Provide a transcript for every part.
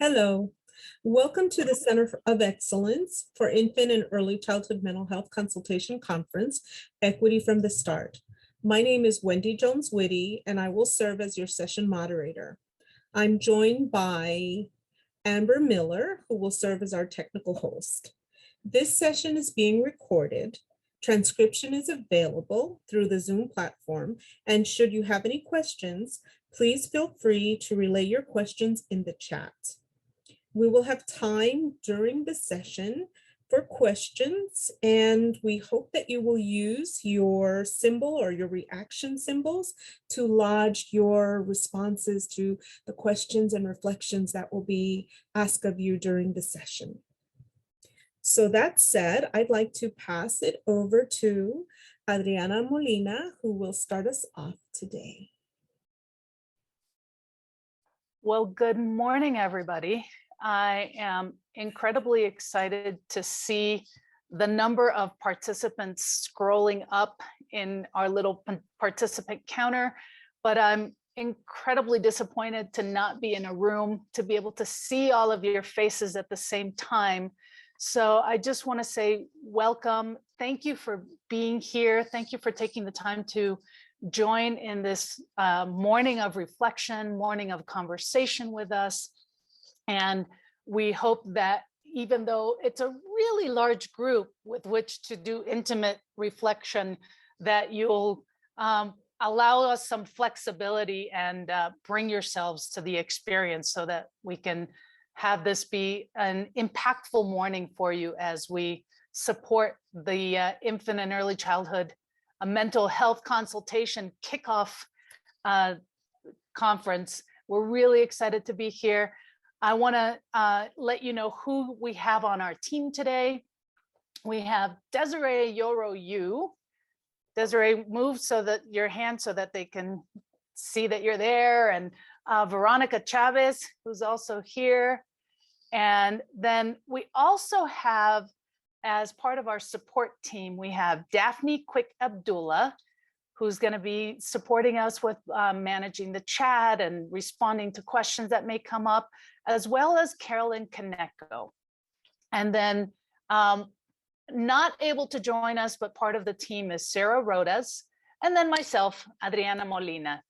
Hello, welcome to the Center of Excellence for Infant and Early Childhood Mental Health Consultation Conference, Equity from the Start. My name is Wendy Jones-Whitty, and I will serve as your session moderator. I'm joined by Amber Miller, who will serve as our technical host. This session is being recorded. Transcription is available through the Zoom platform, and should you have any questions, please feel free to relay your questions in the chat. We will have time during the session for questions, and we hope that you will use your symbol or your reaction symbols to lodge your responses to the questions and reflections that will be asked of you during the session. So that said, I'd like to pass it over to Adriana Molina, who will start us off today. Well, good morning, everybody. I am incredibly excited to see the number of participants scrolling up in our little participant counter, but I'm incredibly disappointed to not be in a room to be able to see all of your faces at the same time. So I just want to say welcome. Thank you for being here. Thank you for taking the time to join in this morning of reflection, morning of conversation with us. And we hope that even though it's a really large group with which to do intimate reflection, that you'll allow us some flexibility and bring yourselves to the experience so that we can have this be an impactful morning for you as we support the infant and early childhood mental health consultation kickoff conference. We're really excited to be here. I want to let you know who we have on our team today. We have Desiree Yoro Yu. Desiree, move so that your hand so that they can see that you're there, and Veronica Chavez, who's also here. And then we also have, as part of our support team, we have Daphne Quick Abdullah, who's going to be supporting us with managing the chat and responding to questions that may come up, as well as Carolyn Konecko. And then not able to join us, but part of the team is Sarah Rodas, and then myself, Adriana Molina.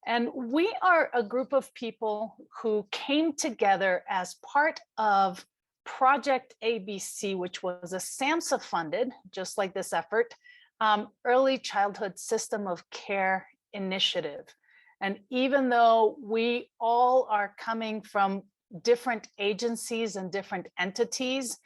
And we are a group of people who came together as part of Project ABC, which was a SAMHSA funded, just like this effort, Early Childhood System of Care Initiative. And even though we all are coming from different agencies and different entities,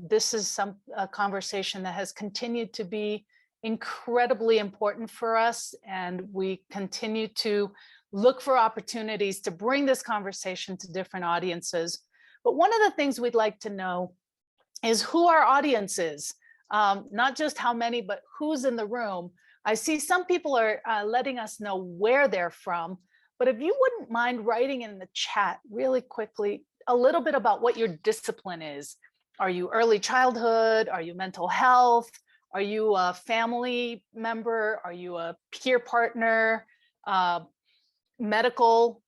this is a conversation that has continued to be incredibly important for us, and we continue to look for opportunities to bring this conversation to different audiences. But one of the things we'd like to know is who our audience is, not just how many, but who's in the room. I see some people are letting us know where they're from, but if you wouldn't mind writing in the chat really quickly a little bit about what your discipline is. Are you early childhood? Are you mental health? Are you a family member? Are you a peer partner? Medical?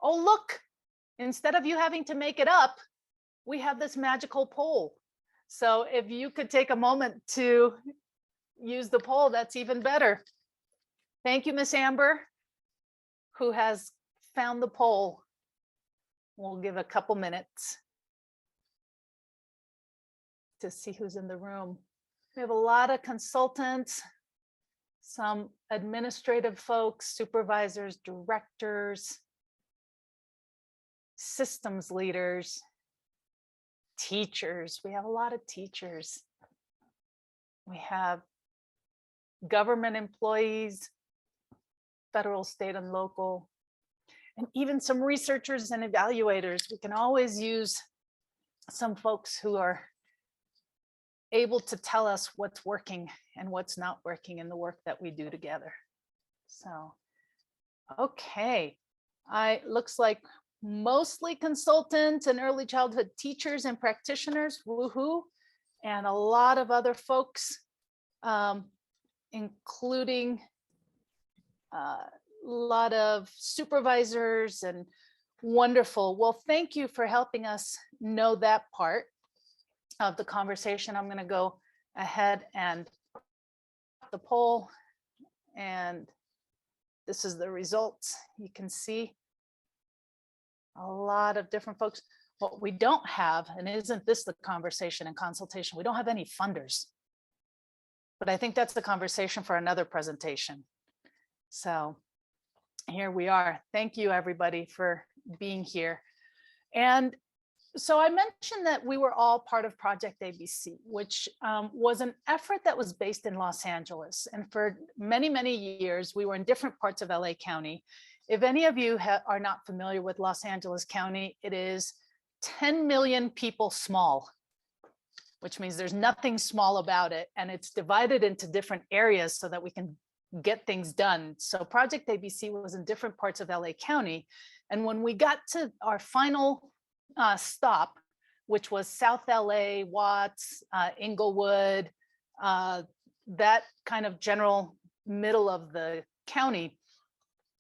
Oh, look, instead of you having to make it up, we have this magical poll. So if you could take a moment to use the poll, that's even better. Thank you, Miss Amber, who has found the poll. We'll give a couple minutes to see who's in the room. We have a lot of consultants, some administrative folks, supervisors, directors, systems leaders, teachers. We have a lot of teachers. We have government employees, federal, state, and local, and even some researchers and evaluators. We can always use some folks who are able to tell us what's working and what's not working in the work that we do together. So, okay, looks like mostly consultants and early childhood teachers and practitioners, woohoo, and a lot of other folks, including a lot of supervisors and Wonderful. Well, thank you for helping us know that part of the conversation. I'm going to go ahead and the poll, and this is the results. You can see a lot of different folks. What we don't have, and isn't this the conversation and consultation, we don't have any funders. But I think that's the conversation for another presentation. So here we are. Thank you, everybody, for being here. And so I mentioned that we were all part of Project ABC, which was an effort that was based in Los Angeles. And for many, many years, we were in different parts of LA County. If any of you are not familiar with Los Angeles County, it is 10 million people small, which means there's nothing small about it. And it's divided into different areas so that we can get things done. So Project ABC was in different parts of LA County. And when we got to our final stop, which was South LA, Watts, Inglewood, that kind of general middle of the county,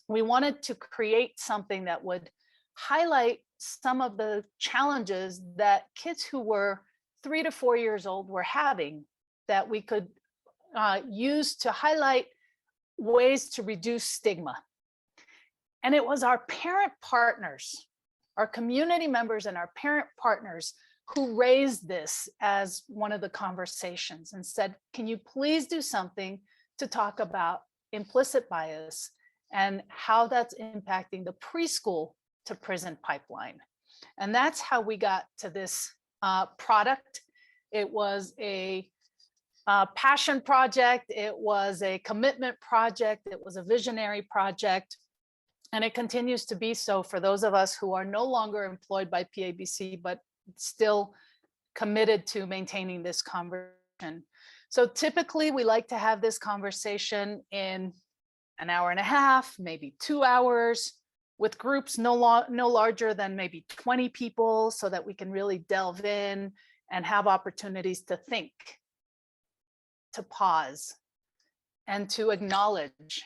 we wanted to create something that would highlight some of the challenges that kids who were 3 to 4 years old were having, that we could use to highlight ways to reduce stigma. And it was our parent partners, our community members and our parent partners who raised this as one of the conversations and said, can you please do something to talk about implicit bias and how that's impacting the preschool to prison pipeline? And that's how we got to this product. It was a passion project. It was a commitment project. It was a visionary project. And it continues to be so for those of us who are no longer employed by PABC, but still committed to maintaining this conversation. So typically we like to have this conversation in an hour and a half, maybe 2 hours, with groups no larger than maybe 20 people, so that we can really delve in and have opportunities to think, to pause, and to acknowledge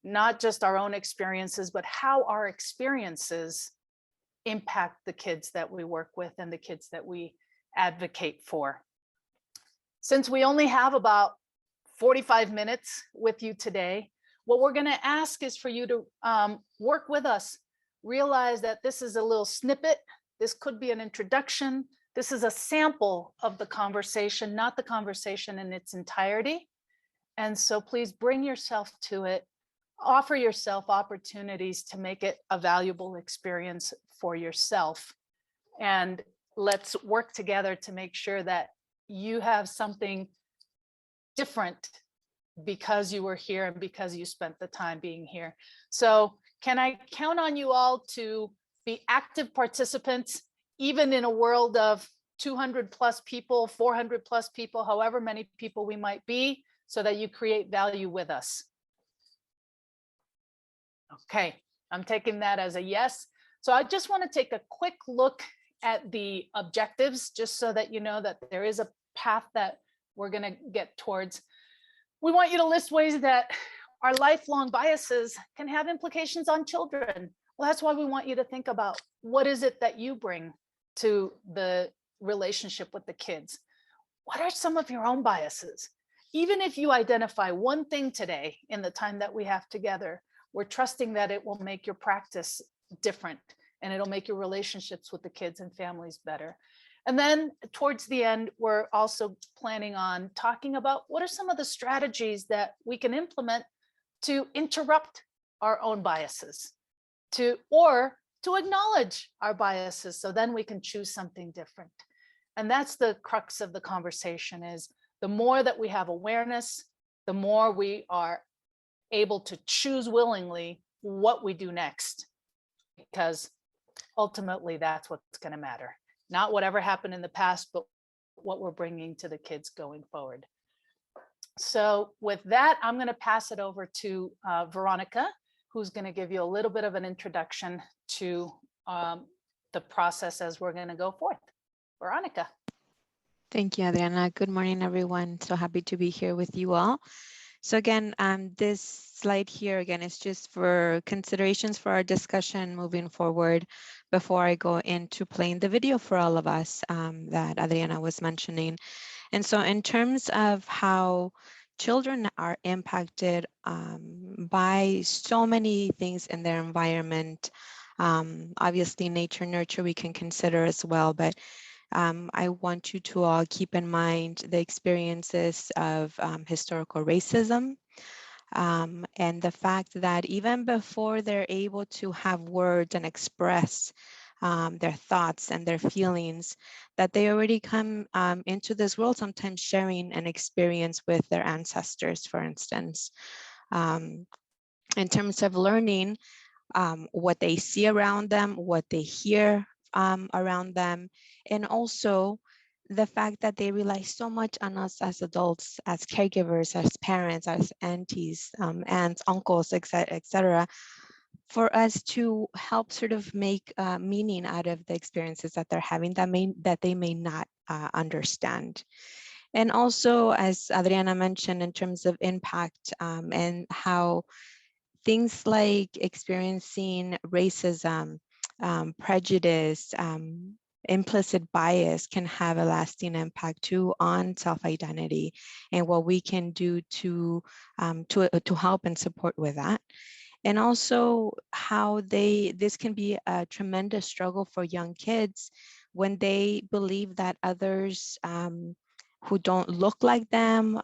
not just our own experiences, but how our experiences impact the kids that we work with and the kids that we advocate for. Since we only have about 45 minutes with you today, what we're going to ask is for you to work with us. Realize that this is a little snippet. This could be an introduction. This is a sample of the conversation, not the conversation in its entirety. And so please bring yourself to it. Offer yourself opportunities to make it a valuable experience for yourself. And let's work together to make sure that you have something different because you were here and because you spent the time being here. So can I count on you all to be active participants, even in a world of 200 plus people, 400 plus people, however many people we might be, so that you create value with us? Okay, I'm taking that as a yes. So I just want to take a quick look at the objectives, just so that you know that there is a path that we're going to get towards. We want you to list ways that our lifelong biases can have implications on children. Well, that's why we want you to think about, what is it that you bring to the relationship with the kids? What are some of your own biases? Even if you identify one thing today in the time that we have together, we're trusting that it will make your practice different, and it'll make your relationships with the kids and families better. And then towards the end, we're also planning on talking about what are some of the strategies that we can implement to interrupt our own biases, or to acknowledge our biases, so then we can choose something different. And that's the crux of the conversation, is the more that we have awareness, the more we are able to choose willingly what we do next, because ultimately that's what's going to matter. Not whatever happened in the past, but what we're bringing to the kids going forward. So with that, I'm going to pass it over to Veronica, who's going to give you a little bit of an introduction to the process as we're going to go forth. Veronica. Thank you, Adriana. Good morning, everyone. So happy to be here with you all. So again, this slide here again is just for considerations for our discussion moving forward before I go into playing the video for all of us that Adriana was mentioning. And so in terms of how children are impacted by so many things in their environment, obviously nature, nurture we can consider as well, but I want you to all keep in mind the experiences of historical racism and the fact that even before they're able to have words and express their thoughts and their feelings, that they already come into this world sometimes sharing an experience with their ancestors, for instance. In terms of learning, what they see around them, what they hear around them, and also the fact that they rely so much on us as adults, as caregivers, as parents, as aunties, aunts, uncles, etc., for us to help sort of make meaning out of the experiences that they're having that they may not understand. And also, as Adriana mentioned, in terms of impact and how things like experiencing racism, prejudice, implicit bias can have a lasting impact too on self-identity and what we can do to help and support with that. And also how this can be a tremendous struggle for young kids when they believe that others who don't look like them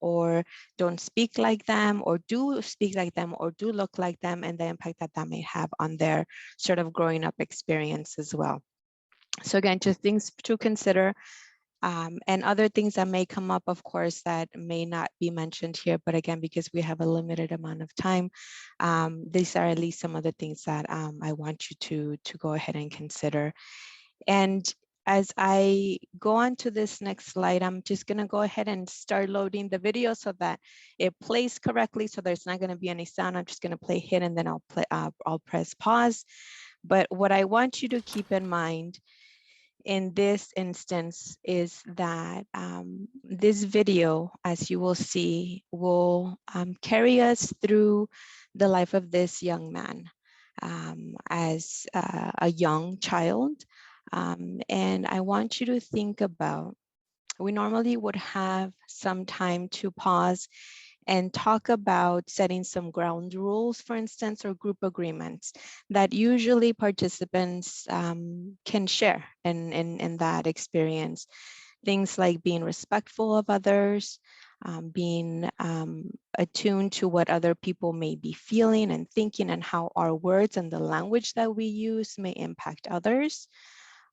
or don't speak like them or do speak like them or do look like them, and the impact that that may have on their sort of growing up experience as well. So again, just things to consider. And other things that may come up, of course, that may not be mentioned here, but again, because we have a limited amount of time, these are at least some of the things that I want you to go ahead and consider. And as I go on to this next slide, I'm just gonna go ahead and start loading the video so that it plays correctly, so there's not gonna be any sound. I'm just gonna play hit and then I'll press pause. But what I want you to keep in mind in this instance is that this video, as you will see, will carry us through the life of this young man as a young child. And I want you to think about, we normally would have some time to pause and talk about setting some ground rules, for instance, or group agreements that usually participants can share in that experience. Things like being respectful of others, being attuned to what other people may be feeling and thinking, and how our words and the language that we use may impact others.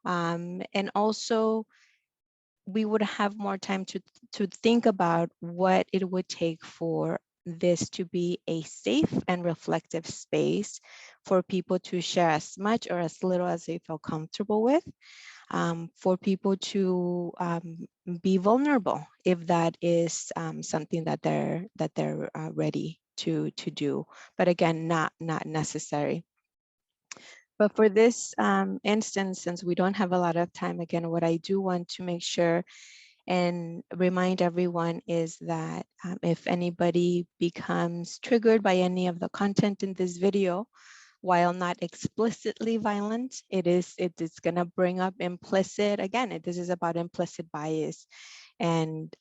And also, we would have more time to think about what it would take for this to be a safe and reflective space for people to share as much or as little as they feel comfortable with, for people to be vulnerable if that is something that they're ready to do, but again, not necessary. But for this instance, since we don't have a lot of time, again, what I do want to make sure and remind everyone is that if anybody becomes triggered by any of the content in this video, while not explicitly violent, it is going to bring up implicit, again, this is about implicit bias, and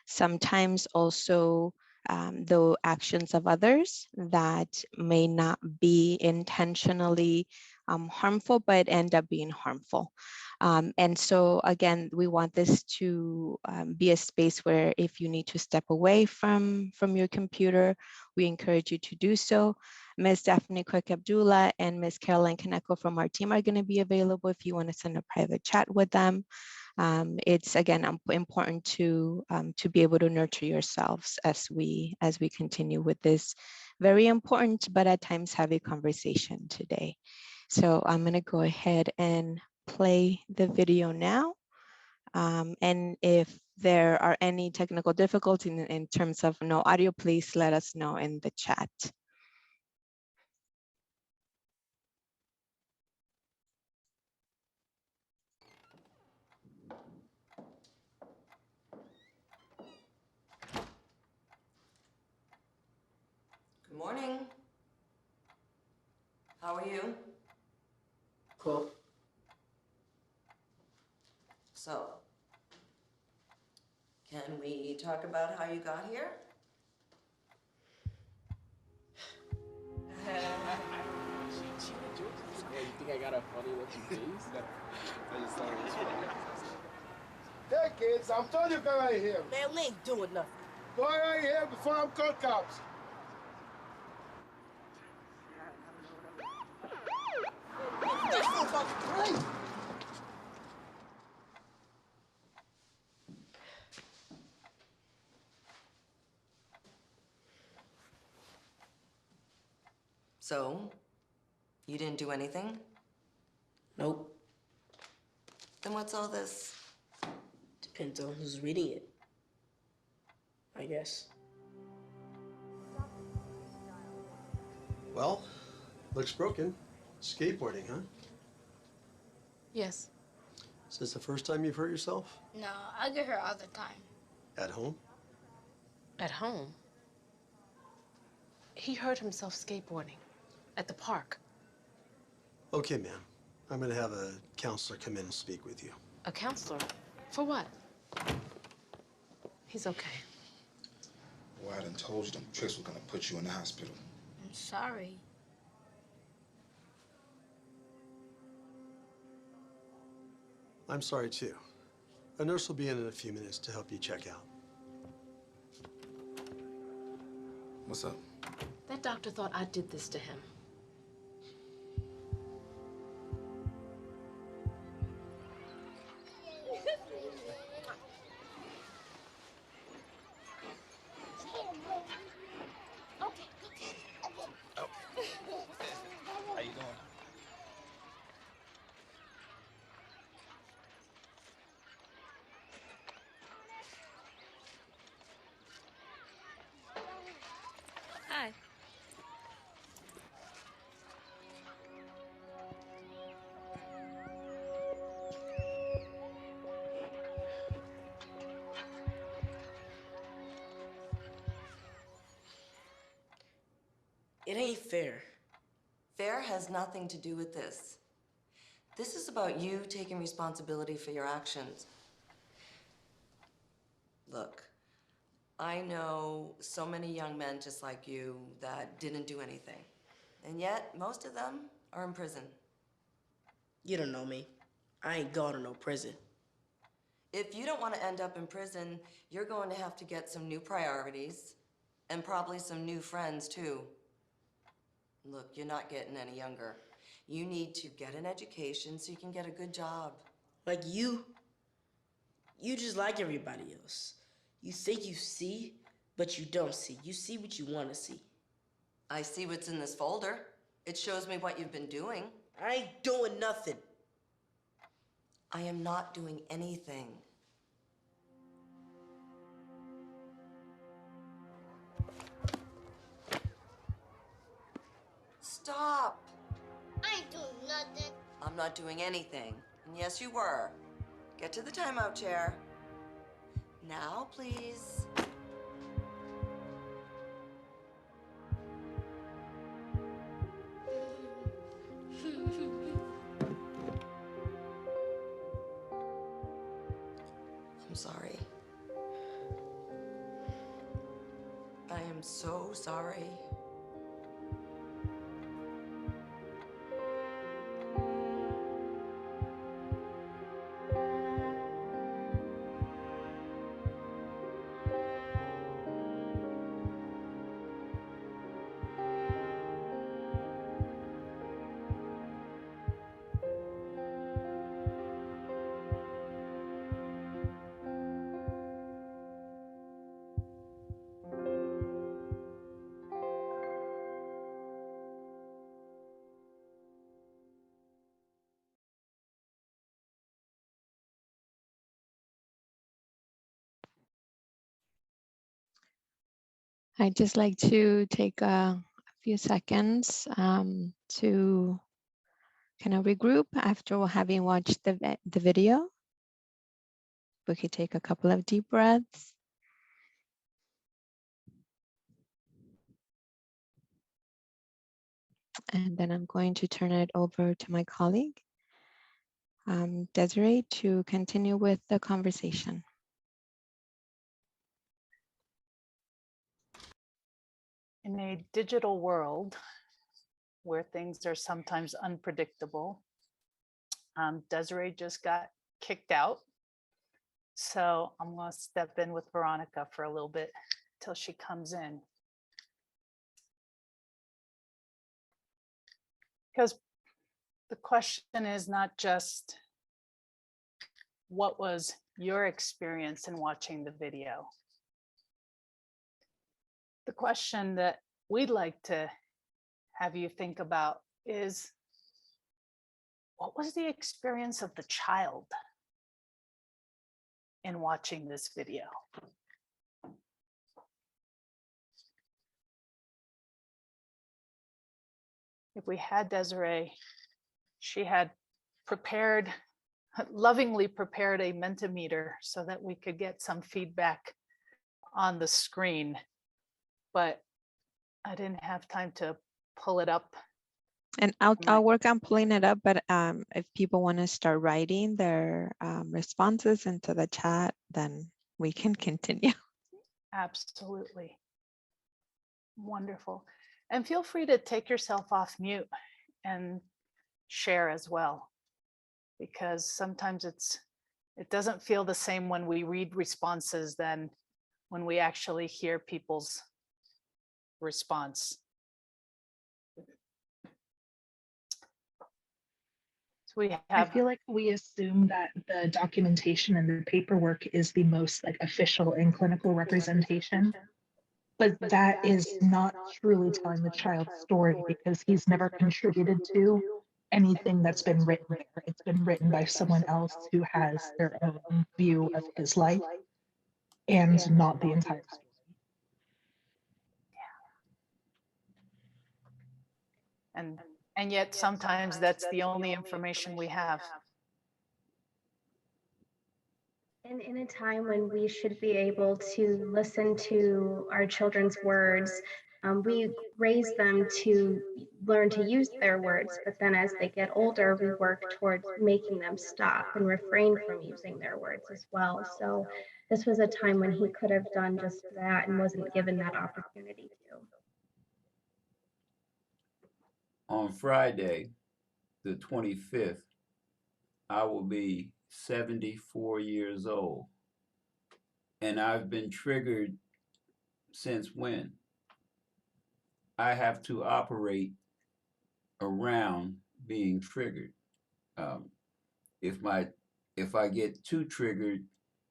sometimes also the actions of others that may not be intentionally harmful, but end up being harmful. And so again, we want this to be a space where if you need to step away from your computer, we encourage you to do so. Ms. Daphne Quick Abdullah and Ms. Caroline Kaneko from our team are going to be available if you want to send a private chat with them. It's again important to be able to nurture yourselves as we continue with this very important but at times heavy conversation today. So I'm going to go ahead and play the video now. And if there are any technical difficulties in terms of no audio, please let us know in the chat. How are you? Cool. So, can we talk about how you got here? Yeah, you think I got a funny looking face? I just thought it was funny. Hey kids, I'm telling you, go right here. Man, we ain't doing nothing. Go right here before I'm called cops. So, you didn't do anything? Nope. Then what's all this? Depends on who's reading it, I guess. Well, looks broken. Skateboarding, huh? Yes. Is this the first time you've hurt yourself? No, I get hurt all the time. At home? At home? He hurt himself skateboarding at the park. Okay, ma'am. I'm gonna have a counselor come in and speak with you. A counselor? For what? He's okay. Well, I done told you them tricks were gonna put you in the hospital. I'm sorry. I'm sorry, too. A nurse will be in a few minutes to help you check out. What's up? That doctor thought I did this to him. How you doing? Hi. It ain't fair. Fair has nothing to do with this. This is about you taking responsibility for your actions. Look, I know so many young men just like you that didn't do anything. And yet, most of them are in prison. You don't know me. I ain't going to no prison. If you don't want to end up in prison, you're going to have to get some new priorities and probably some new friends, too. Look, you're not getting any younger. You need to get an education so you can get a good job. Like you just like everybody else. You think you see, but you don't see. You see what you want to see. I see what's in this folder. It shows me what you've been doing. I ain't doing nothing. I am not doing anything. Stop! I ain't doing nothing. I'm not doing anything. And yes, you were. Get to the timeout chair. Now, please. I'm sorry. I am so sorry. I'd just like to take a few seconds to kind of regroup after having watched the video. We could take a couple of deep breaths. And then I'm going to turn it over to my colleague, Desiree, to continue with the conversation. In a digital world where things are sometimes unpredictable, Desiree just got kicked out. So I'm going to step in with Veronica for a little bit till she comes in. Because the question is not just what was your experience in watching the video. The question that we'd like to have you think about is, what was the experience of the child in watching this video? If we had Desiree, she had prepared, lovingly prepared a Mentimeter so that we could get some feedback on the screen, but I didn't have time to pull it up. And I'll work on pulling it up, but if people want to start writing their responses into the chat, then we can continue. Absolutely. Wonderful. And feel free to take yourself off mute and share as well, because sometimes it doesn't feel the same when we read responses than when we actually hear people's response. So we have, I feel like we assume that the documentation and the paperwork is the most like official and clinical representation, but that is not truly telling the child's story because he's never contributed to anything that's been written there. It's been written by someone else who has their own view of his life and not the entire story. And yet sometimes that's the only information we have. And in a time when we should be able to listen to our children's words, we raise them to learn to use their words, but then as they get older, we work towards making them stop and refrain from using their words as well. So this was a time when he could have done just that and wasn't given that opportunity to. On Friday, the 25th, I will be 74 years old. And I've been triggered since when? I have to operate around being triggered. If I get too triggered,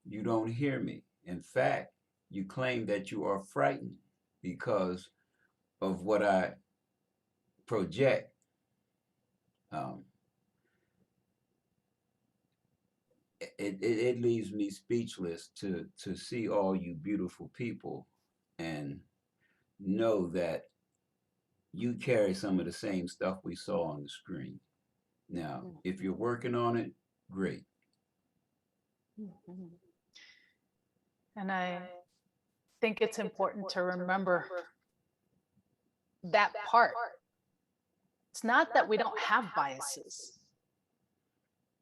you don't hear me. In fact, you claim that you are frightened because of what I project. It leaves me speechless to see all you beautiful people and know that you carry some of the same stuff we saw on the screen. Now, if you're working on it, great. And I think it's important to remember that part. It's not that we don't have biases.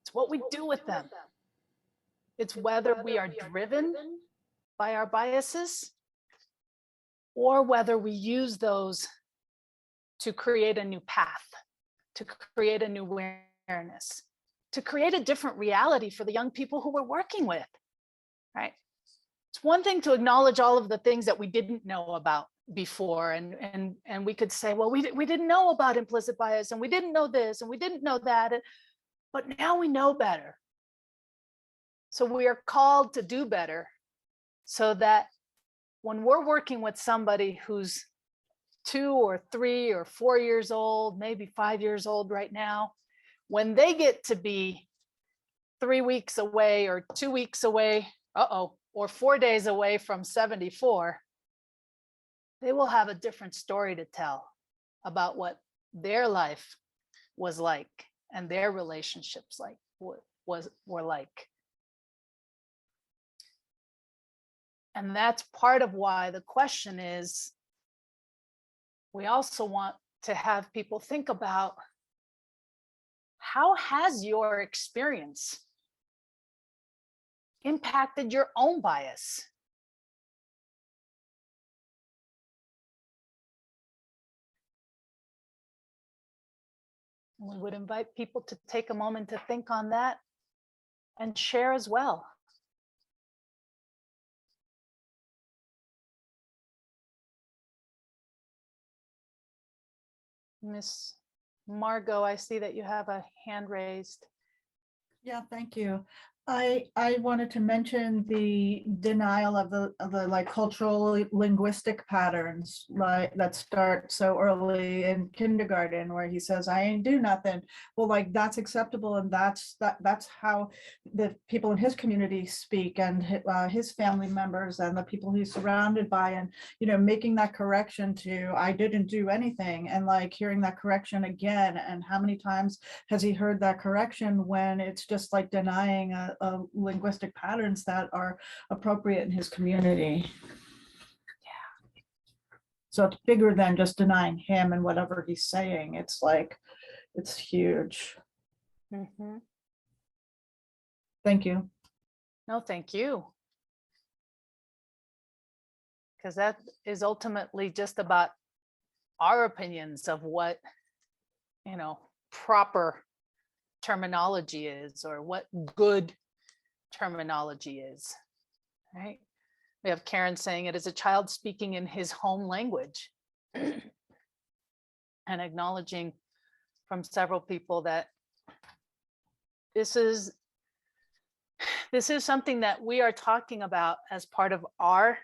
It's what we do with them. It's whether we are driven by our biases or whether we use those to create a new path, to create a new awareness, to create a different reality for the young people who we're working with, right? It's one thing to acknowledge all of the things that we didn't know about before, and we could say, well, we didn't know about implicit bias, and we didn't know this, and we didn't know that, but now we know better. So we are called to do better so that when we're working with somebody who's 2 or 3 or 4 years old, maybe 5 years old right now, when they get to be 3 weeks away or 2 weeks away, or 4 days away from 74, they will have a different story to tell about what their life was like and their relationships were like. And that's part of why the question is, we also want to have people think about, how has your experience impacted your own bias? We would invite people to take a moment to think on that and share as well. Miss Margot, I see that you have a hand raised. Yeah, thank you. I wanted to mention the denial of the like cultural linguistic patterns like that start so early in kindergarten, where he says, I ain't do nothing. Well, like that's acceptable, and that's how the people in his community speak, and his family members and the people he's surrounded by, and making that correction to I didn't do anything, and like hearing that correction again. And how many times has he heard that correction when it's just like denying a linguistic patterns that are appropriate in his community? Yeah. So it's bigger than just denying him and whatever he's saying. It's like, it's huge. Mm-hmm. Thank you. No, thank you. Because that is ultimately just about our opinions of what, proper terminology is, or what good terminology is, right? We have Karen saying it is a child speaking in his home language and acknowledging from several people that this is something that we are talking about as part of our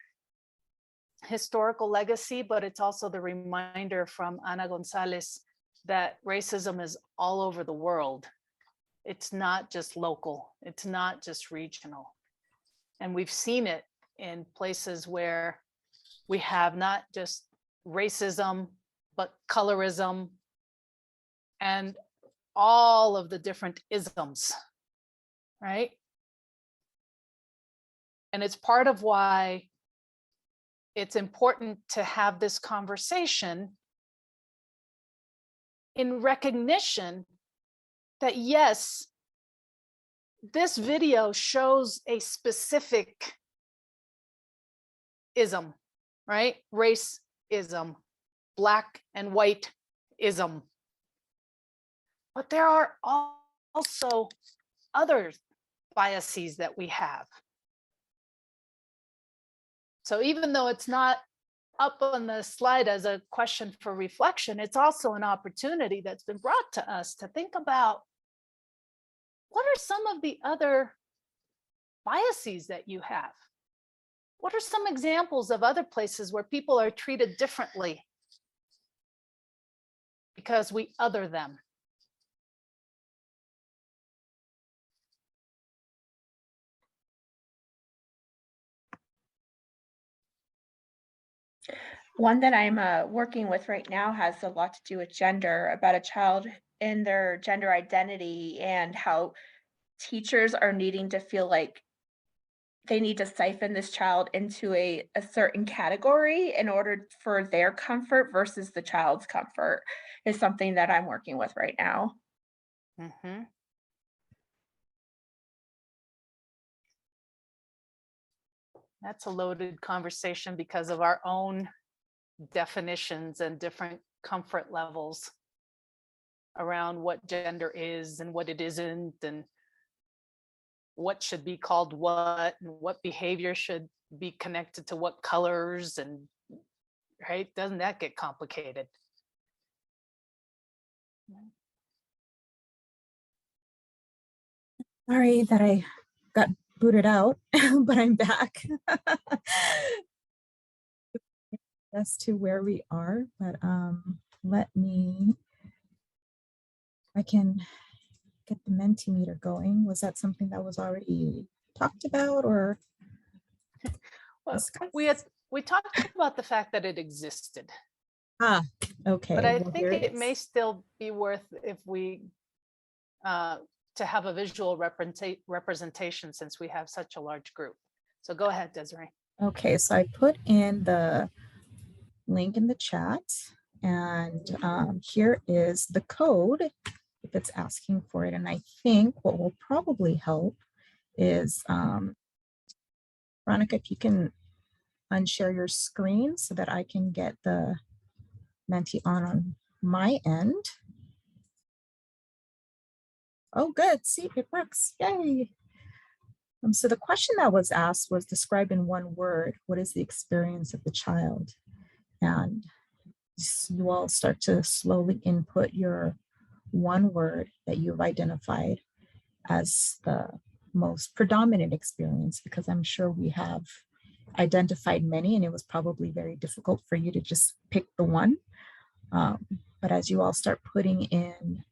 historical legacy, but it's also the reminder from Ana Gonzalez that racism is all over the world. It's not just local, it's not just regional. And we've seen it in places where we have not just racism, but colorism and all of the different isms, right? And it's part of why it's important to have this conversation in recognition that, yes, this video shows a specific ism, right? Race-ism, black and white ism. But there are also other biases that we have. So even though it's not up on the slide as a question for reflection, it's also an opportunity that's been brought to us to think about, what are some of the other biases that you have? What are some examples of other places where people are treated differently because we other them? One that I'm working with right now has a lot to do with gender, about a child in their gender identity, and how teachers are needing to feel like they need to siphon this child into a certain category in order for their comfort versus the child's comfort, is something that I'm working with right now. Mm-hmm. That's a loaded conversation because of our own definitions and different comfort levels around what gender is and what it isn't, and what should be called what, and what behavior should be connected to what colors, and right, doesn't that get complicated? Sorry that I got booted out, but I'm back. As to where we are, but I can get the Mentimeter going. Was that something that was already talked about, or? Well, we talked about the fact that it existed. Ah, okay. But I well, think it may still be worth, if we to have a visual representation, since we have such a large group. So go ahead, Desiree. Okay, so I put in the link in the chat. And here is the code if it's asking for it. And I think what will probably help is, Veronica, if you can unshare your screen so that I can get the Menti on my end. Oh, good. See, it works. Yay. So the question that was asked was, describe in one word, what is the experience of the child? And you all start to slowly input your one word that you've identified as the most predominant experience, because I'm sure we have identified many and it was probably very difficult for you to just pick the one. But as you all start putting in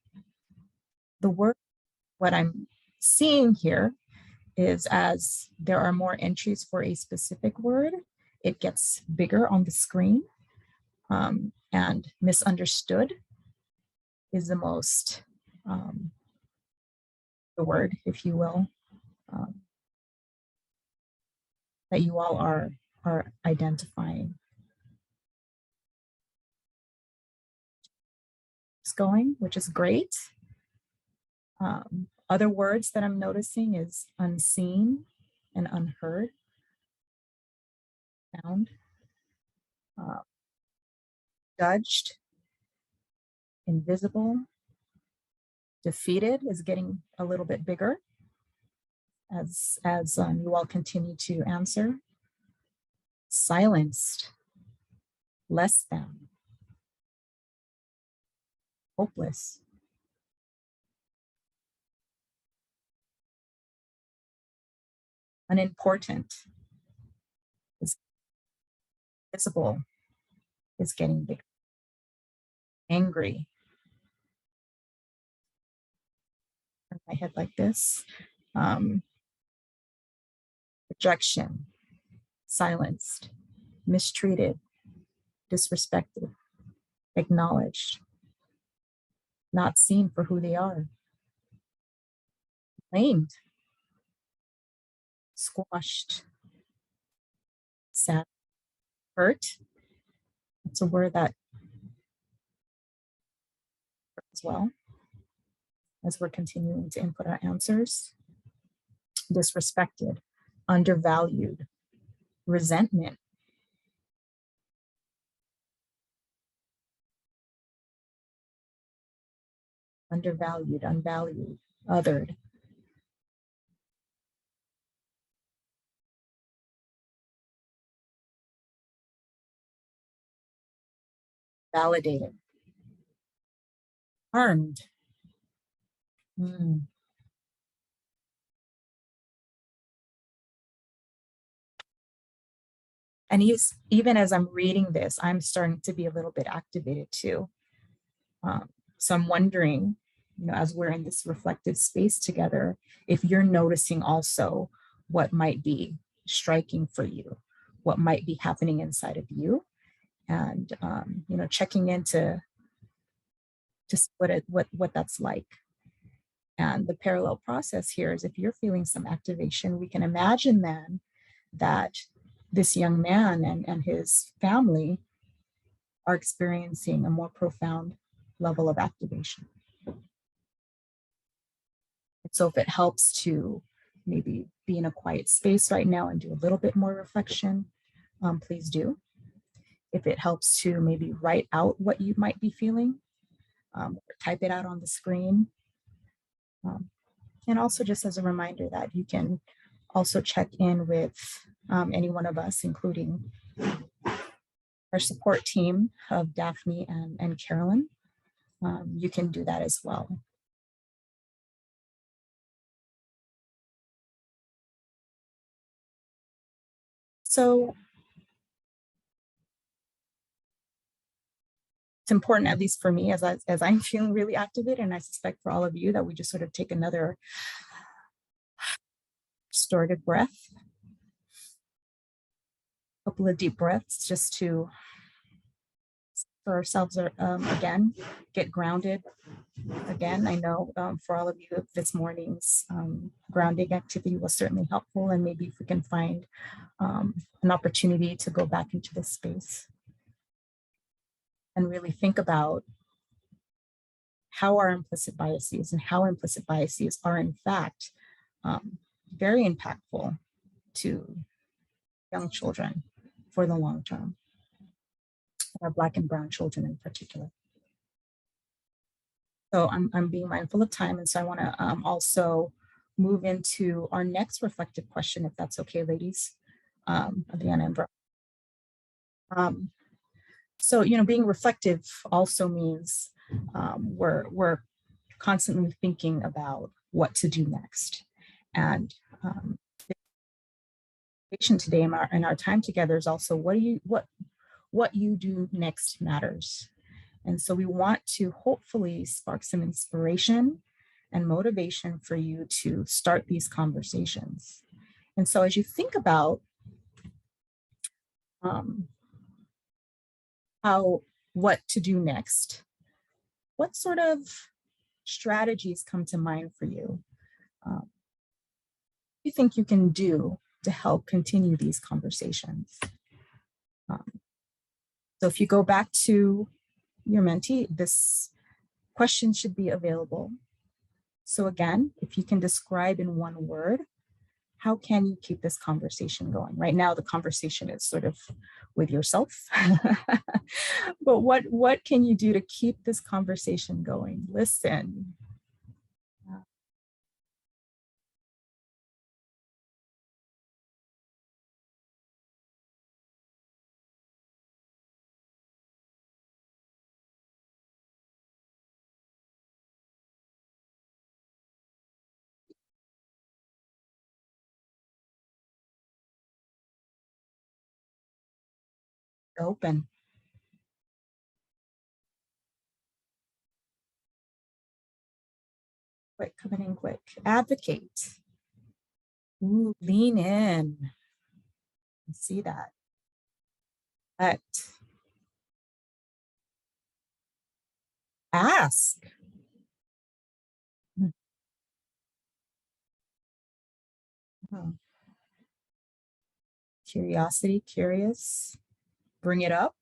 the word, what I'm seeing here is as there are more entries for a specific word, it gets bigger on the screen. And misunderstood is the most, the word, if you will, that you all are identifying. It's going, which is great. Other words that I'm noticing is unseen and unheard. Found. Judged. Invisible. Defeated is getting a little bit bigger as you all continue to answer. Silenced. Less than. Hopeless. Unimportant. Is visible. Is getting bigger. Angry. Turn my head like this. Rejection. Silenced. Mistreated. Disrespected. Acknowledged. Not seen for who they are. Blamed. Squashed. Sad. Hurt. It's a word that as well as we're continuing to input our answers. Disrespected. Undervalued. Resentment. Undervalued, unvalued, othered. Validated. Harmed. And even as I'm reading this, I'm starting to be a little bit activated too. So I'm wondering, as we're in this reflective space together, if you're noticing also what might be striking for you, what might be happening inside of you, and checking into just what that's like. And the parallel process here is if you're feeling some activation, we can imagine then that this young man and his family are experiencing a more profound level of activation. So if it helps to maybe be in a quiet space right now and do a little bit more reflection, please do. If it helps to maybe write out what you might be feeling, or type it out on the screen. And also just as a reminder that you can also check in with any one of us, including our support team of Daphne and Carolyn. You can do that as well. So it's important, at least for me, as I'm feeling really activated, and I suspect for all of you, that we just sort of take another restorative breath, a couple of deep breaths, just to for ourselves again, get grounded. Again, I know for all of you this morning's grounding activity was certainly helpful, and maybe if we can find an opportunity to go back into this space. and really think about how our implicit biases and how implicit biases are in fact very impactful to young children for the long term, our Black and Brown children in particular. So I'm being mindful of time, and so I want to also move into our next reflective question, if that's okay, ladies, Adriana and Brooke. So, being reflective also means we're constantly thinking about what to do next. And today in our time together is also what you do next matters. And so we want to hopefully spark some inspiration and motivation for you to start these conversations. And so as you think about what to do next, what sort of strategies come to mind for you? You think you can do to help continue these conversations? So if you go back to your mentee, this question should be available. So again, if you can describe in one word, how can you keep this conversation going? Right now, the conversation is sort of with yourself, but what can you do to keep this conversation going? Listen. Open. Quick, coming in quick. Advocate. Ooh, lean in. See that. Ask. Oh. Curiosity, curious. Bring it up.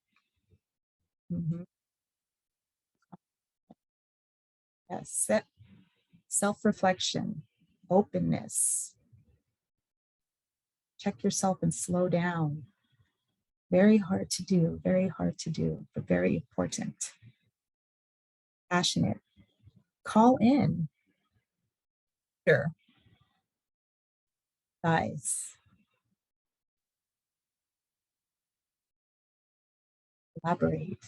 Yes, self-reflection, openness. Check yourself and slow down. Very hard to do, but very important. Passionate. Call in. Sure. Guys. Collaborate.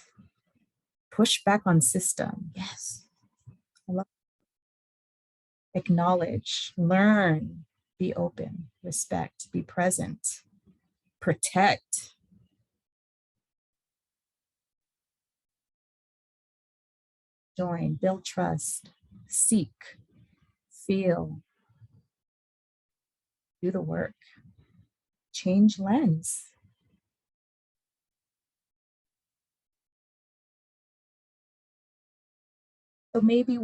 Push back on system. Yes. I love it. Acknowledge, learn, be open, respect, be present, protect. Join, build trust, seek, feel, do the work, change lens. So maybe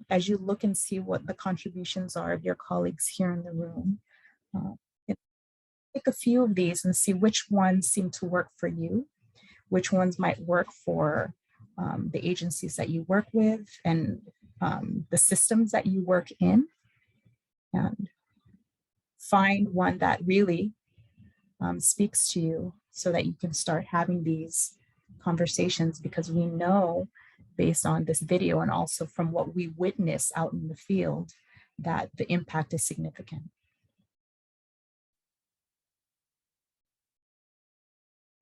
as you look and see what the contributions are of your colleagues here in the room, pick a few of these and see which ones seem to work for you, which ones might work for the agencies that you work with and the systems that you work in, and find one that really speaks to you so that you can start having these conversations, because we know based on this video and also from what we witness out in the field that the impact is significant.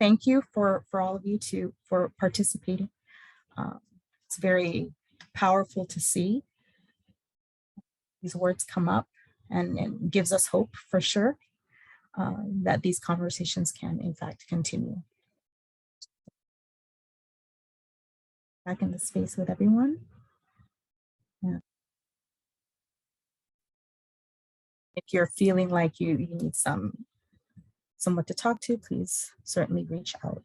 Thank you for all of you for participating. It's very powerful to see these words come up, and it gives us hope for sure that these conversations can in fact continue. Back in the space with everyone. Yeah. If you're feeling like you need someone to talk to, please certainly reach out.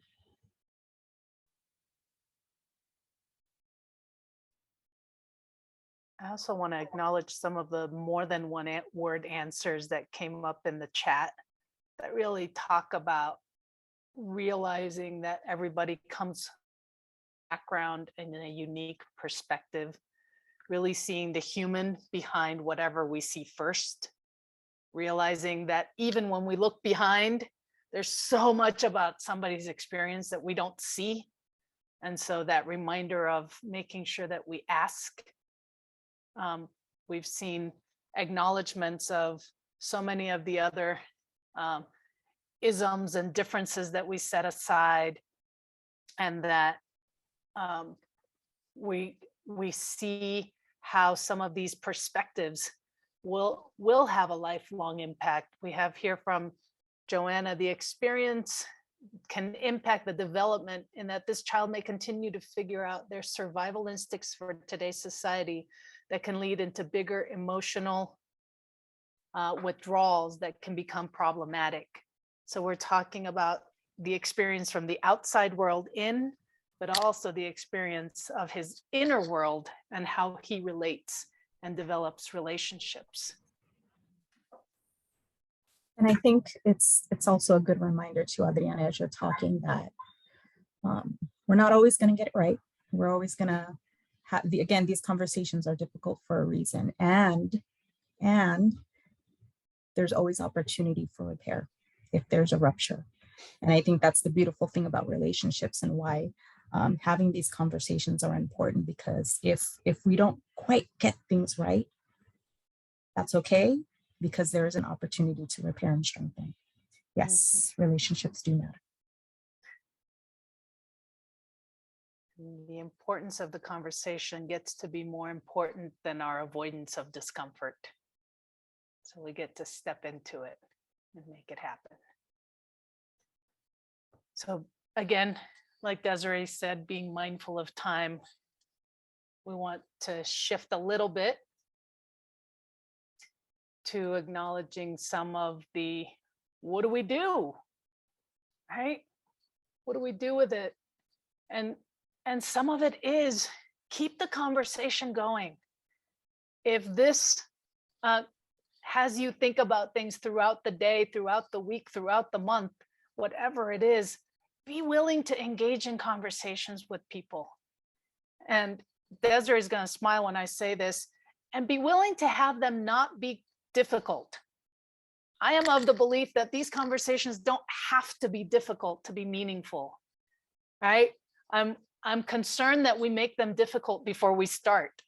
I also want to acknowledge some of the more than one word answers that came up in the chat that really talk about realizing that everybody comes background and a unique perspective, really seeing the human behind whatever we see first, realizing that even when we look behind, there's so much about somebody's experience that we don't see. And so that reminder of making sure that we ask. We've seen acknowledgements of so many of the other isms and differences that we set aside, and that we see how some of these perspectives will have a lifelong impact. We have here from Joanna, the experience can impact the development in that this child may continue to figure out their survival instincts for today's society that can lead into bigger emotional withdrawals that can become problematic. So we're talking about the experience from the outside world in, but also the experience of his inner world and how he relates and develops relationships. And I think it's also a good reminder to Adriana, as you're talking, that we're not always going to get it right. We're always going to have again, these conversations are difficult for a reason, and there's always opportunity for repair if there's a rupture. And I think that's the beautiful thing about relationships, and why having these conversations are important, because if we don't quite get things right, that's okay, because there is an opportunity to repair and strengthen. Yes, relationships do matter. The importance of the conversation gets to be more important than our avoidance of discomfort. So we get to step into it and make it happen. So again, like Desiree said, being mindful of time, we want to shift a little bit to acknowledging some of the, what do we do, right? What do we do with it? And some of it is keep the conversation going. If this has you think about things throughout the day, throughout the week, throughout the month, whatever it is, be willing to engage in conversations with people. And Desiree is going to smile when I say this, and be willing to have them not be difficult. I am of the belief that these conversations don't have to be difficult to be meaningful, right? I'm concerned that we make them difficult before we start.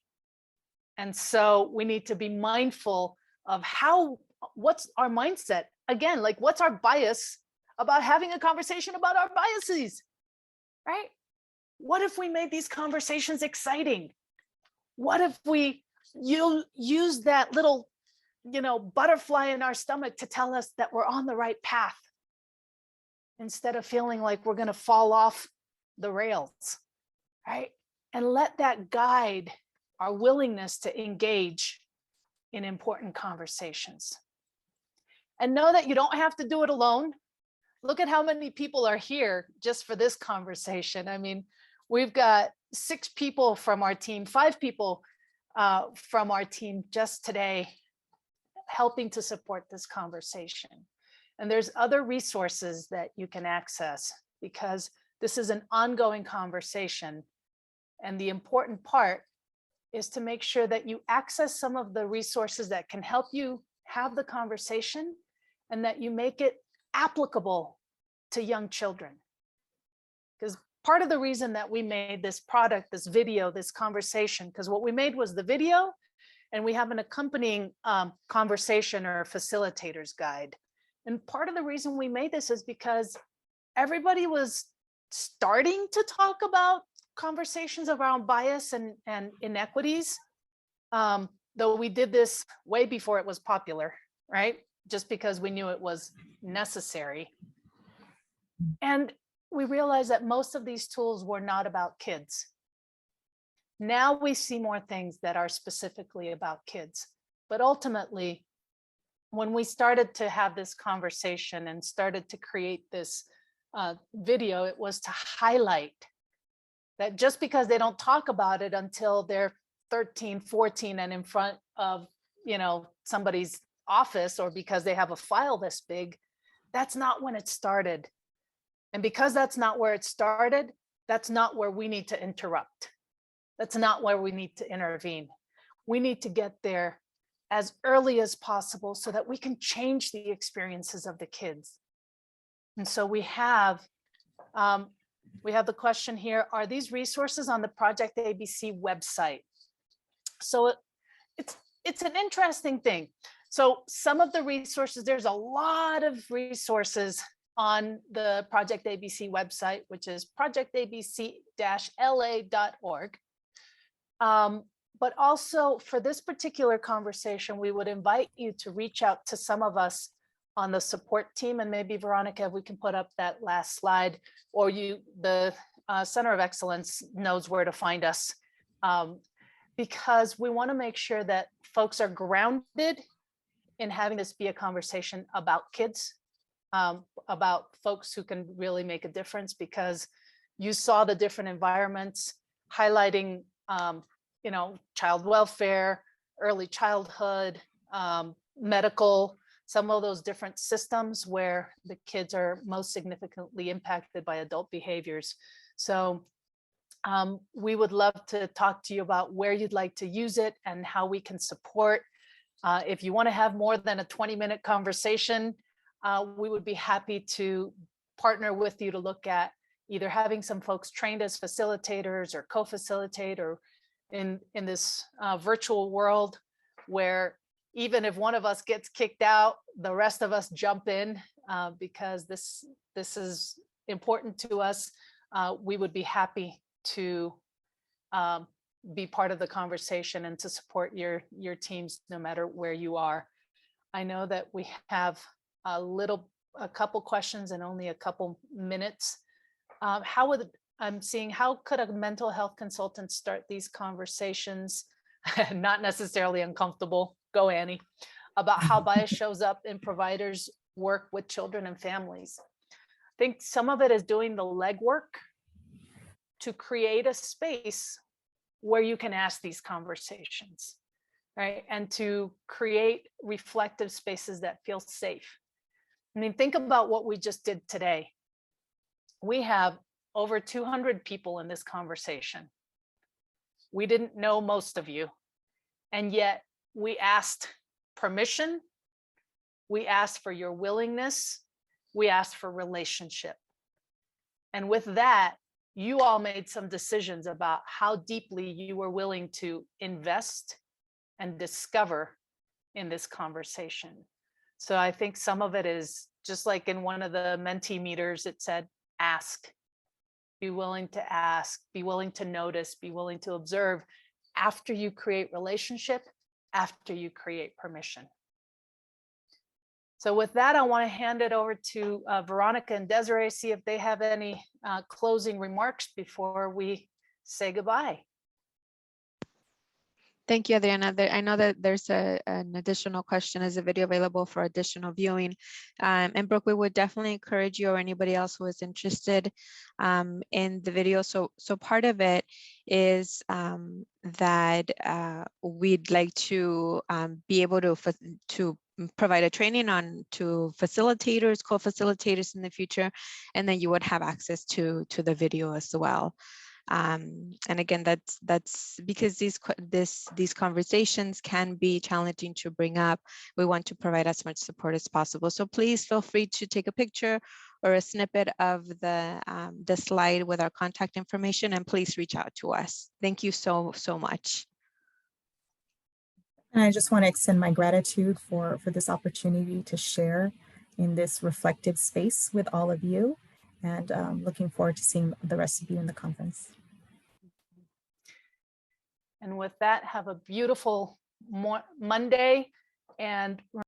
And so we need to be mindful of what's our mindset? Again, like, what's our bias about having a conversation about our biases, right? What if we made these conversations exciting? What if we use that little, butterfly in our stomach to tell us that we're on the right path, instead of feeling like we're going to fall off the rails, right? And let that guide our willingness to engage in important conversations. And know that you don't have to do it alone. Look at how many people are here just for this conversation. I mean, we've got 6 people from our team, 5 people from our team just today helping to support this conversation. And there's other resources that you can access, because this is an ongoing conversation. And the important part is to make sure that you access some of the resources that can help you have the conversation, and that you make it applicable to young children. Because part of the reason that we made this product, this video, this conversation, because what we made was the video, and we have an accompanying conversation or facilitator's guide. And part of the reason we made this is because everybody was starting to talk about conversations around bias and inequities, though we did this way before it was popular, right? Just because we knew it was necessary. And we realized that most of these tools were not about kids. Now we see more things that are specifically about kids. But ultimately, when we started to have this conversation and started to create this video, it was to highlight that just because they don't talk about it until they're 13, 14 and in front of, somebody's office, or because they have a file this big, that's not when it started. And because that's not where it started, that's not where we need to interrupt. That's not where we need to intervene. We need to get there as early as possible so that we can change the experiences of the kids. And so we have the question here, are these resources on the Project ABC website? So it's an interesting thing. So some of the resources, there's a lot of resources on the Project ABC website, which is projectabc-la.org. But also for this particular conversation, we would invite you to reach out to some of us on the support team, and maybe Veronica, if we can put up that last slide, or the Center of Excellence knows where to find us, because we want to make sure that folks are grounded in having this be a conversation about kids, about folks who can really make a difference, because you saw the different environments highlighting child welfare, early childhood, medical, some of those different systems where the kids are most significantly impacted by adult behaviors. So we would love to talk to you about where you'd like to use it and how we can support. If you want to have more than a 20-minute conversation, we would be happy to partner with you to look at either having some folks trained as facilitators or co-facilitate, or in this virtual world where even if one of us gets kicked out, the rest of us jump in because this is important to us. We would be happy to be part of the conversation and to support your teams no matter where you are. I know that we have a couple questions and only a couple minutes. How could a mental health consultant start these conversations? Not necessarily uncomfortable. Go, Annie. About how bias shows up in providers' work with children and families. I think some of it is doing the legwork to create a space where you can ask these conversations, right? And to create reflective spaces that feel safe. I mean, think about what we just did today. We have over 200 people in this conversation. We didn't know most of you, and yet we asked permission, we asked for your willingness, we asked for relationship. And with that, you all made some decisions about how deeply you were willing to invest and discover in this conversation. So I think some of it is just like in one of the mentee meters, it said, ask. Be willing to ask, be willing to notice, be willing to observe after you create relationship, after you create permission. So with that, I want to hand it over to Veronica and Desiree, see if they have any closing remarks before we say goodbye. Thank you, Adriana. I know that there's an additional question. Is the video available for additional viewing? And Brooke, we would definitely encourage you or anybody else who is interested in the video. So part of it is that we'd like to be able to provide a training to facilitators, co-facilitators in the future, and then you would have access to the video as well. And again, that's because these conversations can be challenging to bring up. We want to provide as much support as possible. So please feel free to take a picture or a snippet of the slide with our contact information, and please reach out to us. Thank you so much. And I just want to extend my gratitude for this opportunity to share in this reflective space with all of you, and looking forward to seeing the rest of you in the conference. And with that, have a beautiful Monday, and